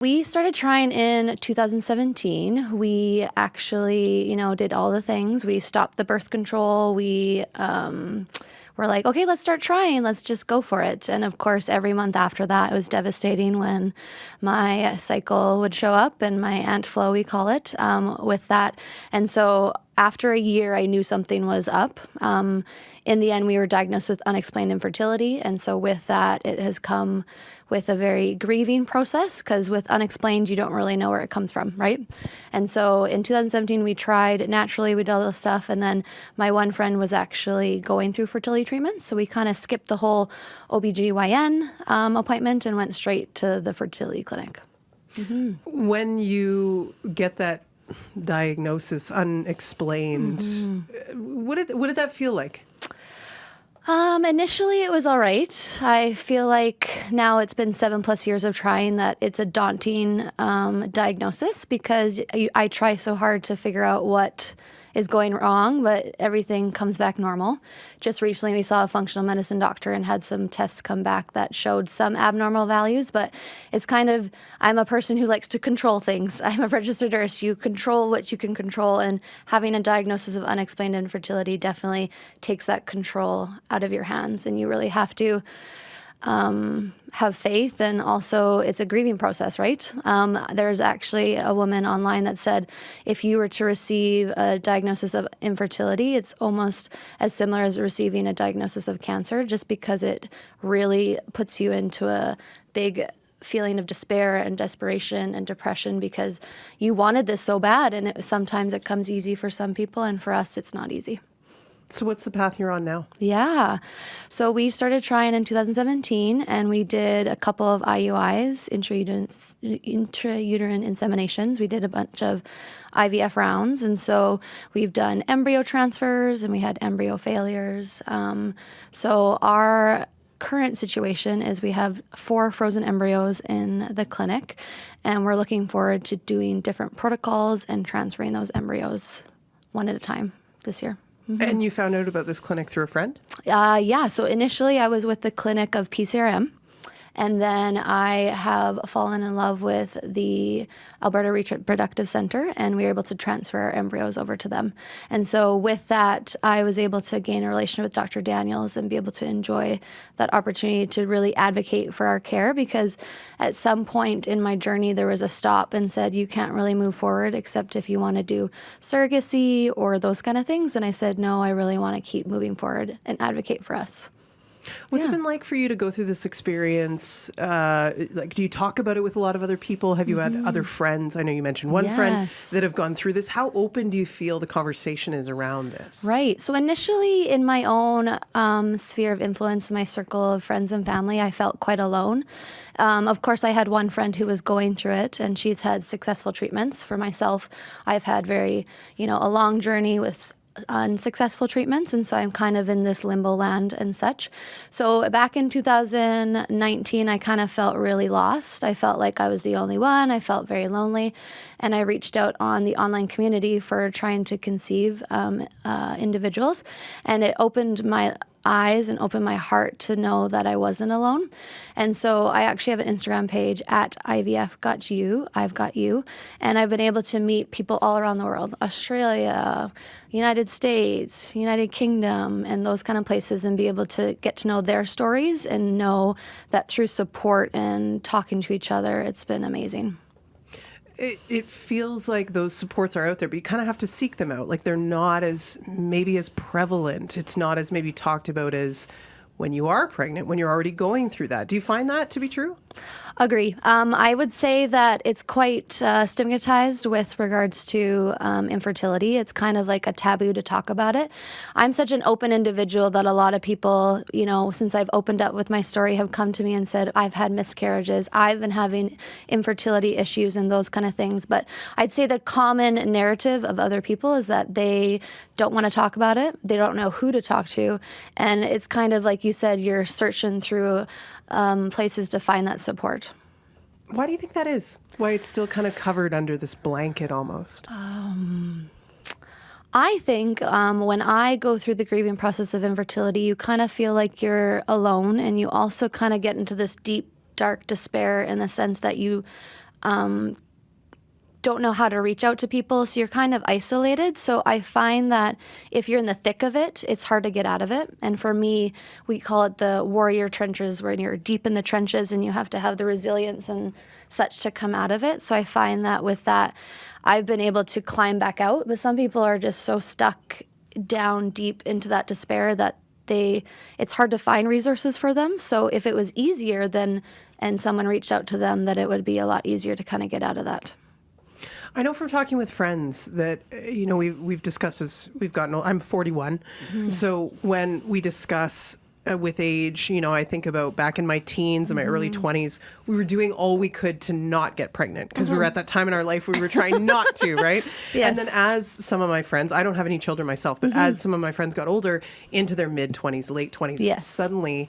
We started trying in 2017. We actually, did all the things. We stopped the birth control. We were like, okay, let's start trying. Let's just go for it. And of course, every month after that, it was devastating when my cycle would show up and my ant flow, we call it, with that. And so after a year, I knew something was up. In the end, we were diagnosed with unexplained infertility. And so with that, it has come with a very grieving process, because with unexplained, you don't really know where it comes from, right? And so in 2017, we tried naturally, we did all this stuff. And then my one friend was actually going through fertility treatments. So we kind of skipped the whole OBGYN appointment and went straight to the fertility clinic. Mm-hmm. When you get that diagnosis unexplained, what did that feel like? Initially, it was all right. I feel like now it's been 7+ years of trying that it's a daunting diagnosis, because I try so hard to figure out what is going wrong, but everything comes back normal. Just recently, we saw a functional medicine doctor and had some tests come back that showed some abnormal values, but it's kind of, I'm a person who likes to control things. I'm a registered nurse. You control what you can control, and having a diagnosis of unexplained infertility definitely takes that control out of your hands, and you really have to have faith, and also it's a grieving process, right? There's actually a woman online that said if you were to receive a diagnosis of infertility, it's almost as similar as receiving a diagnosis of cancer, just because it really puts you into a big feeling of despair and desperation and depression, because you wanted this so bad, and sometimes it comes easy for some people, and for us, it's not easy. So what's the path you're on now? Yeah. So we started trying in 2017, and we did a couple of IUIs, intrauterine inseminations. We did a bunch of IVF rounds. And so we've done embryo transfers, and we had embryo failures. So our current situation is we have 4 frozen embryos in the clinic, and we're looking forward to doing different protocols and transferring those embryos one at a time this year. Mm-hmm. And you found out about this clinic through a friend? Yeah. So initially I was with the clinic of PCRM. And then I have fallen in love with the Alberta Reproductive Center, and we were able to transfer our embryos over to them. And so with that, I was able to gain a relationship with Dr. Daniels and be able to enjoy that opportunity to really advocate for our care, because at some point in my journey, there was a stop and said, you can't really move forward except if you want to do surrogacy or those kind of things. And I said, no, I really want to keep moving forward and advocate for us. What's it been like for you to go through this experience? Do you talk about it with a lot of other people? Have you had other friends? I know you mentioned one friend that have gone through this. How open do you feel the conversation is around this? Right. So initially in my own sphere of influence, my circle of friends and family, I felt quite alone. Of course, I had one friend who was going through it, and she's had successful treatments. For myself, I've had a long journey with unsuccessful treatments, and so I'm kind of in this limbo land and such. So back in 2019, I kind of felt really lost. I felt like I was the only one. I felt very lonely, and I reached out on the online community for trying to conceive individuals, and it opened my eyes and opened my heart to know that I wasn't alone. And so I actually have an Instagram page at IVF Got You, I've Got You, and I've been able to meet people all around the world, Australia, United States, United Kingdom, and those kind of places, and be able to get to know their stories and know that through support and talking to each other, it's been amazing. It feels like those supports are out there, but you kind of have to seek them out. Like they're not as prevalent. It's not as maybe talked about as when you are pregnant, when you're already going through that. Do you find that to be true? Agree. I would say that it's quite stigmatized with regards to infertility. It's kind of like a taboo to talk about it. I'm such an open individual that a lot of people, since I've opened up with my story, have come to me and said, I've had miscarriages, I've been having infertility issues and those kind of things. But I'd say the common narrative of other people is that they don't want to talk about it. They don't know who to talk to. And it's kind of like you said, you're searching through places to find that support. Why do you think that is? Why it's still kind of covered under this blanket almost? I think when I go through the grieving process of infertility, you kind of feel like you're alone, and you also kind of get into this deep, dark despair in the sense that you don't know how to reach out to people, so you're kind of isolated. So I find that if you're in the thick of it, it's hard to get out of it. And for me, we call it the warrior trenches, where you're deep in the trenches and you have to have the resilience and such to come out of it. So I find that with that, I've been able to climb back out, but some people are just so stuck down deep into that despair that it's hard to find resources for them. So if it was easier then, and someone reached out to them, that it would be a lot easier to kind of get out of that. I know from talking with friends that, we've discussed this, we've gotten old. I'm 41. So when we discuss with age, I think about back in my teens and my early 20s, we were doing all we could to not get pregnant because we were at that time in our life where we were trying not to, right? Yes. And then as some of my friends, I don't have any children myself, but as some of my friends got older, into their mid-20s, late 20s, yes, suddenly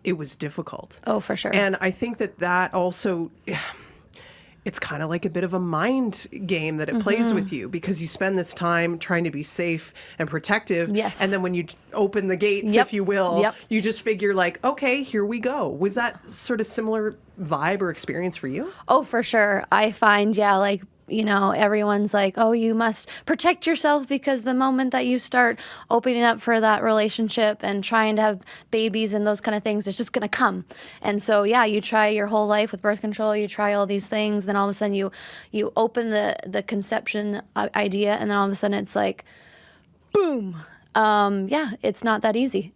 it was difficult. Oh, for sure. And I think that also... it's kind of like a bit of a mind game that it plays with you, because you spend this time trying to be safe and protective. Yes. And then when you open the gates, if you will, you just figure like, okay, here we go. Was that sort of similar vibe or experience for you? Oh, for sure. I find, everyone's like, oh, you must protect yourself, because the moment that you start opening up for that relationship and trying to have babies and those kind of things, it's just going to come. And so, you try your whole life with birth control, you try all these things, then all of a sudden you open the conception idea, and then all of a sudden it's like, boom. It's not that easy.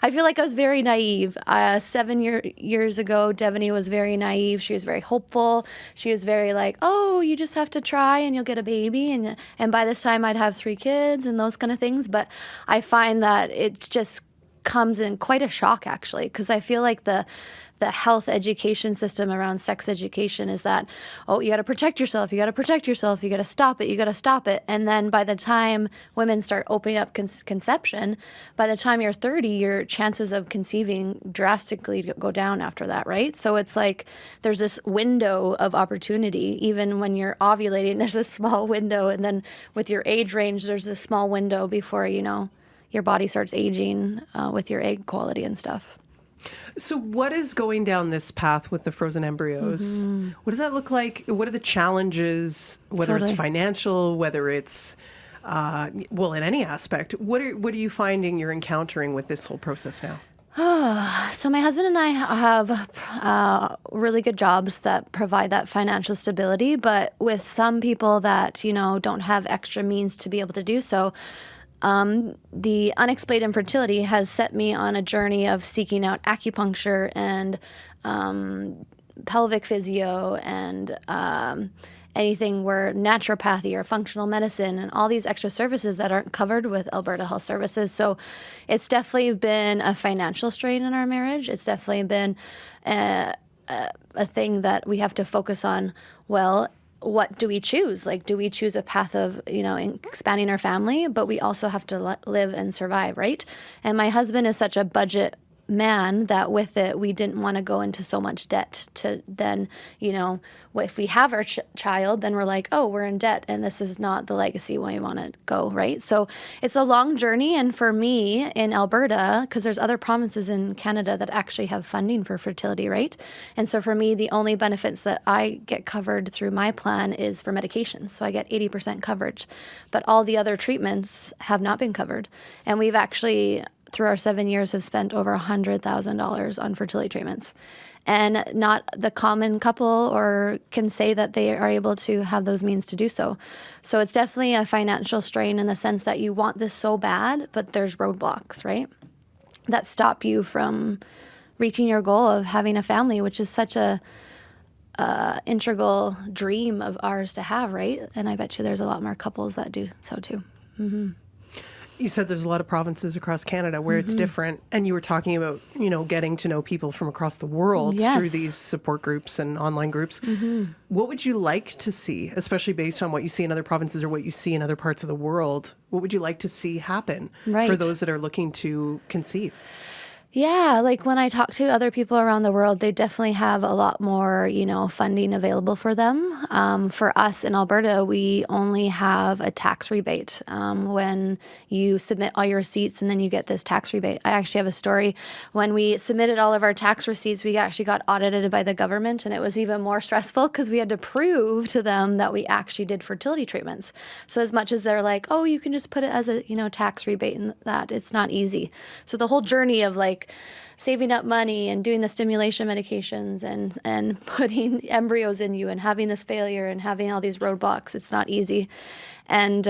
I feel like I was very naive. 7 years ago, Devonee was very naive. She was very hopeful. She was very like, oh, you just have to try and you'll get a baby. And by this time I'd have 3 kids and those kind of things. But I find that it just comes in quite a shock, actually, because I feel like the health education system around sex education is that, oh, you got to protect yourself, you got to stop it. And then by the time women start opening up conception, by the time you're 30, your chances of conceiving drastically go down after that, right? So it's like there's this window of opportunity. Even when you're ovulating, there's a small window. And then with your age range, there's a small window before, your body starts aging with your egg quality and stuff. So what is going down this path with the frozen embryos? What does that look like? What are the challenges, whether it's financial, whether it's, in any aspect? What are you finding you're encountering with this whole process now? So my husband and I have really good jobs that provide that financial stability, but with some people that, don't have extra means to be able to do so, the unexplained infertility has set me on a journey of seeking out acupuncture and pelvic physio and anything where naturopathy or functional medicine and all these extra services that aren't covered with Alberta Health Services. So it's definitely been a financial strain in our marriage. It's definitely been a thing that we have to focus on. Well, what do we choose? Like, do we choose a path of, expanding our family, but we also have to live and survive, right? And my husband is such a budget man that with it, we didn't want to go into so much debt to then, if we have our child, then we're like, oh, we're in debt and this is not the legacy we want to go, right? So it's a long journey. And for me in Alberta, because there's other provinces in Canada that actually have funding for fertility, right? And so for me, the only benefits that I get covered through my plan is for medications. So I get 80% coverage, but all the other treatments have not been covered. And we've actually, through our 7 years, have spent over $100,000 on fertility treatments. And not the common couple or can say that they are able to have those means to do so. So it's definitely a financial strain in the sense that you want this so bad, but there's roadblocks, right, that stop you from reaching your goal of having a family, which is such a integral dream of ours to have, right? And I bet you there's a lot more couples that do so too. Mm-hmm. You said there's a lot of provinces across Canada where it's different, and you were talking about, getting to know people from across the world through these support groups and online groups. What would you like to see, especially based on what you see in other provinces or what you see in other parts of the world? What would you like to see happen for those that are looking to conceive? Yeah, like when I talk to other people around the world, they definitely have a lot more, funding available for them. For us in Alberta, we only have a tax rebate when you submit all your receipts, and then you get this tax rebate. I actually have a story. When we submitted all of our tax receipts, we actually got audited by the government, and it was even more stressful because we had to prove to them that we actually did fertility treatments. So as much as they're like, oh, you can just put it as a tax rebate, and that it's not easy. So the whole journey of like saving up money and doing the stimulation medications and putting embryos in you and having this failure and having all these roadblocks, it's not easy. And